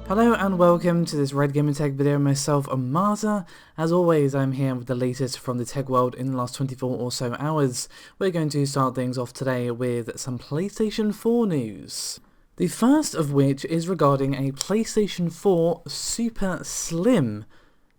Hello and welcome to this Red Gaming Tech video. Myself, Amaza. As always, I'm here with the latest from the tech world in the last 24 or so hours. We're going to start things off today with some PlayStation 4 news. The first of which is regarding a PlayStation 4 Super Slim.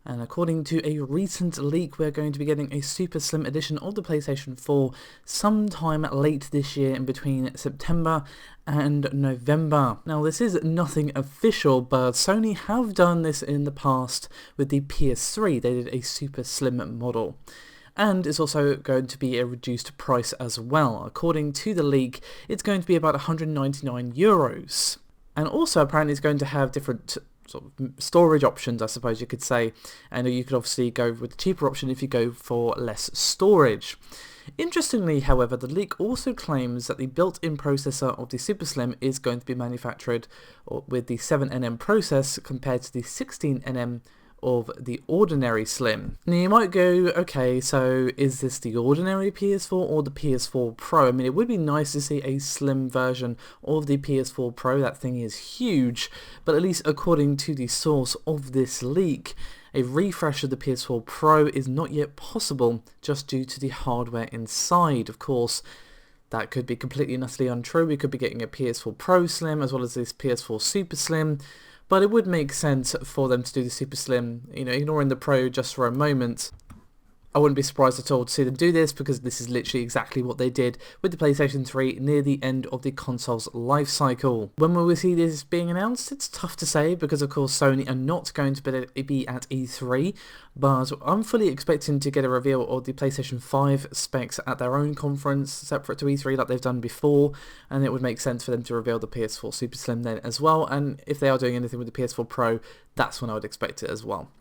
And according to a recent leak, we're going to be getting a super slim edition of the PlayStation 4 sometime late this year in between September and November. Now, this is nothing official, but Sony have done this in the past with the PS3. They did a super slim model. And it's also going to be a reduced price as well. According to the leak, it's going to be about €199. And also apparently it's going to have different sort of storage options, I suppose you could say, and you could obviously go with the cheaper option if you go for less storage. Interestingly, however, the leak also claims that the built-in processor of the Super Slim is going to be manufactured with the 7nm process compared to the 16nm of the ordinary Slim. Now you might go, okay, so is this the ordinary PS4 or the PS4 Pro? I mean, it would be nice to see a slim version of the PS4 Pro. That thing is huge, but at least according to the source of this leak, a refresh of the PS4 Pro is not yet possible just due to the hardware inside. Of course, that could be completely and utterly untrue. We could be getting a PS4 Pro Slim as well as this PS4 Super Slim. But it would make sense for them to do the Super Slim, ignoring the Pro just for a moment. I wouldn't be surprised at all to see them do this because this is literally exactly what they did with the PlayStation 3 near the end of the console's life cycle. When will we see this being announced? It's tough to say because of course Sony are not going to be at E3, but I'm fully expecting to get a reveal of the PlayStation 5 specs at their own conference separate to E3 like they've done before, and it would make sense for them to reveal the PS4 Super Slim then as well, and if they are doing anything with the PS4 Pro, that's when I would expect it as well.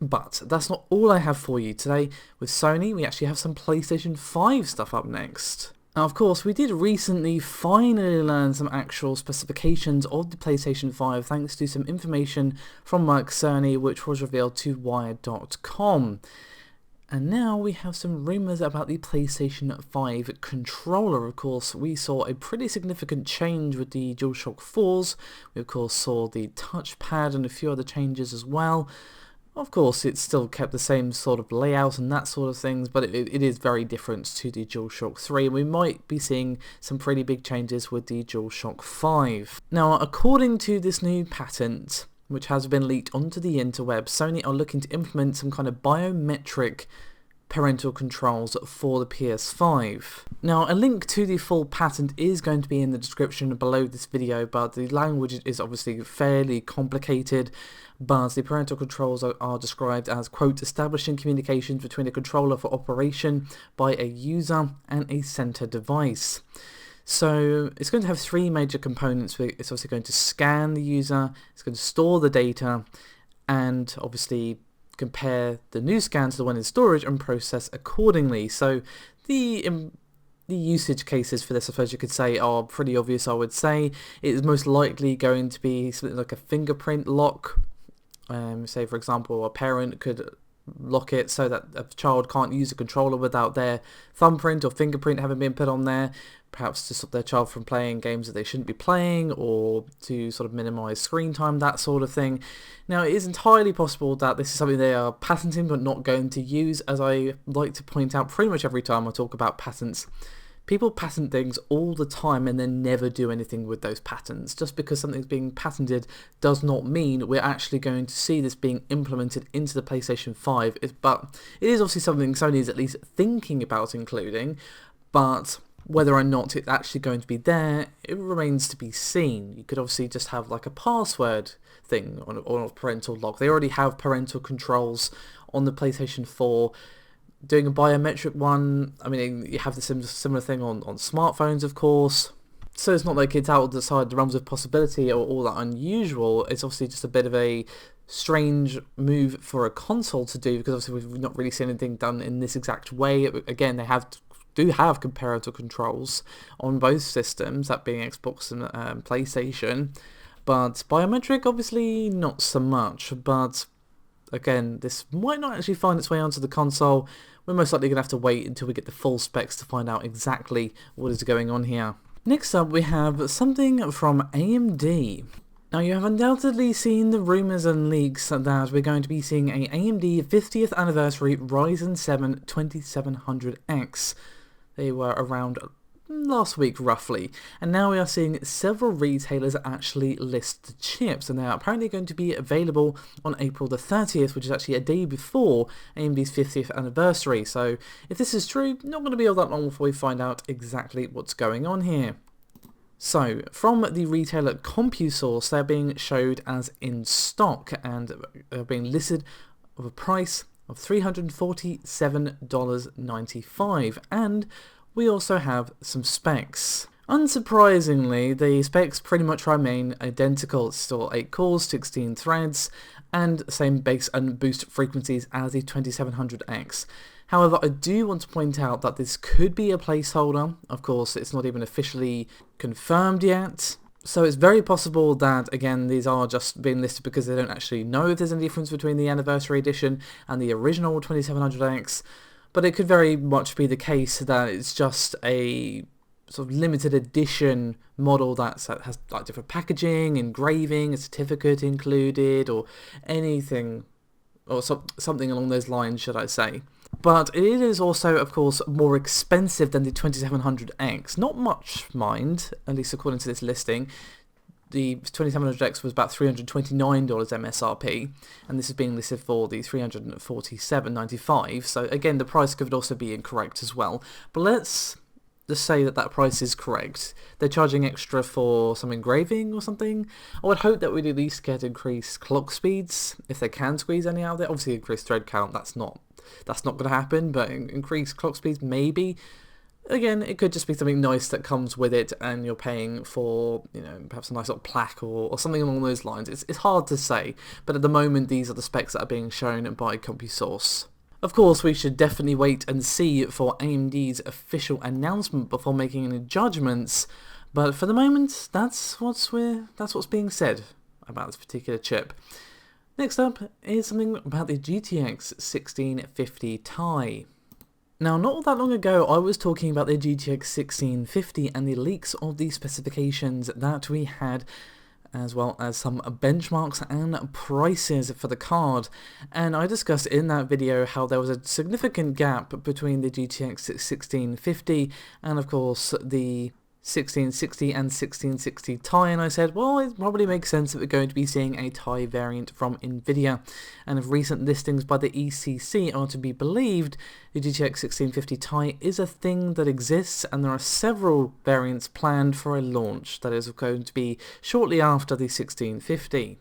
But that's not all I have for you today. With Sony, we actually have some PlayStation 5 stuff up next. Now, of course, we did recently finally learn some actual specifications of the PlayStation 5 thanks to some information from Mike Cerny, which was revealed to Wired.com. And now we have some rumours about the PlayStation 5 controller. Of course, we saw a pretty significant change with the Dualshock 4s. We of course saw the touchpad and a few other changes as well. Of course, it's still kept the same sort of layout and that sort of things, but it is very different to the Dualshock 3, and we might be seeing some pretty big changes with the Dualshock 5. Now, according to this new patent, which has been leaked onto the interweb, Sony are looking to implement some kind of biometric parental controls for the PS5. Now, a link to the full patent is going to be in the description below this video, but the language is obviously fairly complicated. But the parental controls are described as, quote, establishing communications between a controller for operation by a user and a center device. So it's going to have three major components. It's obviously going to scan the user, it's going to store the data, and obviously compare the new scan to the one in storage and process accordingly. So the usage cases for this, I suppose you could say, are pretty obvious, I would say. It is most likely going to be something like a fingerprint lock. Say, for example, a parent could lock it so that a child can't use a controller without their thumbprint or fingerprint having been put on there, perhaps to stop their child from playing games that they shouldn't be playing, or to sort of minimize screen time, that sort of thing. Now, it is entirely possible that this is something they are patenting but not going to use. As I like to point out pretty much every time I talk about patents, people patent things all the time and then never do anything with those patents. Just because something's being patented does not mean we're actually going to see this being implemented into the PlayStation 5. But it is obviously something Sony is at least thinking about including, but whether or not it's actually going to be there, it remains to be seen. You could obviously just have like a password thing on a parental lock. They already have parental controls on the PlayStation 4. Doing a biometric one, I mean, you have the similar thing on smartphones, of course. So it's not like it's outside the realms of possibility or all that unusual. It's obviously just a bit of a strange move for a console to do, because obviously we've not really seen anything done in this exact way. Again, they do have parental controls on both systems, that being Xbox and PlayStation. But biometric, obviously, not so much. But again, this might not actually find its way onto the console. We're most likely going to have to wait until we get the full specs to find out exactly what is going on here. Next up, we have something from AMD. Now, you have undoubtedly seen the rumours and leaks that we're going to be seeing a AMD 50th anniversary Ryzen 7 2700X. They were around last week roughly, and now we are seeing several retailers actually list the chips, and they are apparently going to be available on April the 30th, which is actually a day before AMD's 50th anniversary. So if this is true, not going to be all that long before we find out exactly what's going on here. So, from the retailer CompuSource, they're being showed as in stock, and they're being listed with a price of $347.95, and we also have some specs. Unsurprisingly, the specs pretty much remain identical. It's still 8 cores, 16 threads, and same base and boost frequencies as the 2700X. However, I do want to point out that this could be a placeholder. Of course, it's not even officially confirmed yet. So it's very possible that, again, these are just being listed because they don't actually know if there's any difference between the anniversary edition and the original 2700X. But it could very much be the case that it's just a sort of limited edition model that has like different packaging, engraving, a certificate included, or anything, or something along those lines, should I say. But it is also, of course, more expensive than the 2700X. Not much, mind, at least according to this listing. The 2700X was about $329 MSRP, and this is being listed for the $347.95. So again, the price could also be incorrect as well. But let's just say that price is correct. They're charging extra for some engraving or something. I would hope that we'd at least get increased clock speeds, if they can squeeze any out of there. Obviously, increased thread count, that's not going to happen, but increased clock speeds, maybe. Again, it could just be something nice that comes with it, and you're paying for, perhaps a nice little plaque or something along those lines. It's hard to say, but at the moment, these are the specs that are being shown by CompuSource. Of course, we should definitely wait and see for AMD's official announcement before making any judgments, but for the moment, that's what's being said about this particular chip. Next up is something about the GTX 1650 Ti. Now, not all that long ago, I was talking about the GTX 1650 and the leaks of the specifications that we had, as well as some benchmarks and prices for the card. And I discussed in that video how there was a significant gap between the GTX 1650 and, of course, the 1660 and 1660 Ti, and I said, well, it probably makes sense that we're going to be seeing a Ti variant from Nvidia, and if recent listings by the ECC are to be believed, the GTX 1650 Ti is a thing that exists, and there are several variants planned for a launch that is going to be shortly after the 1650.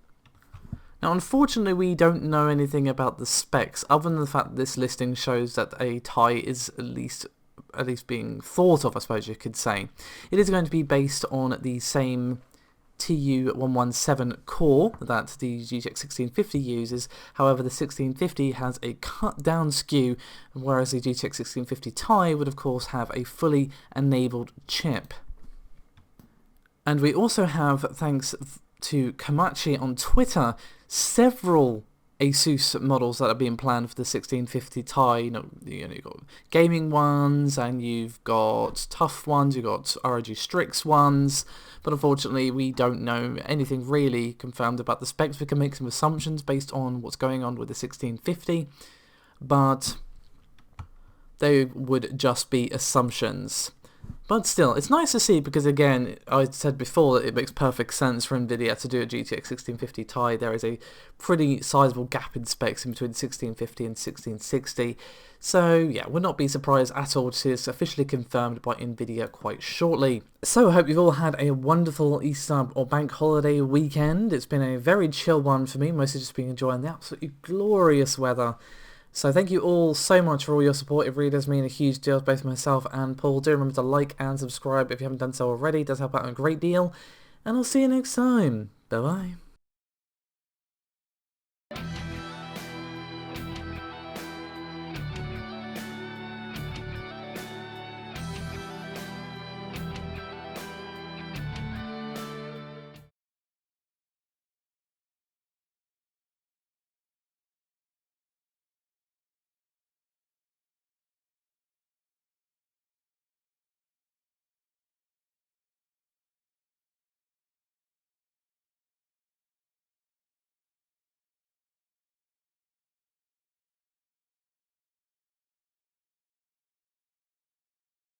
Now, unfortunately, we don't know anything about the specs, other than the fact that this listing shows that a Ti is at least being thought of, I suppose you could say. It is going to be based on the same TU117 core that the GTX 1650 uses. However, the 1650 has a cut down SKU, whereas the GTX 1650 Ti would of course have a fully enabled chip. And we also have, thanks to Kamachi on Twitter, several Asus models that are being planned for the 1650 Ti. You've got gaming ones, and you've got tough ones, you've got ROG Strix ones, but unfortunately we don't know anything really confirmed about the specs. We can make some assumptions based on what's going on with the 1650, but they would just be assumptions. But still, it's nice to see because, again, I said before that it makes perfect sense for Nvidia to do a GTX 1650 Ti. There is a pretty sizable gap in specs in between 1650 and 1660. So, yeah, we'll not be surprised at all to see this officially confirmed by Nvidia quite shortly. So, I hope you've all had a wonderful Easter or bank holiday weekend. It's been a very chill one for me, mostly just been enjoying the absolutely glorious weather. So thank you all so much for all your support. It really does mean a huge deal to both myself and Paul. Do remember to like and subscribe if you haven't done so already. It does help out a great deal. And I'll see you next time. Bye bye.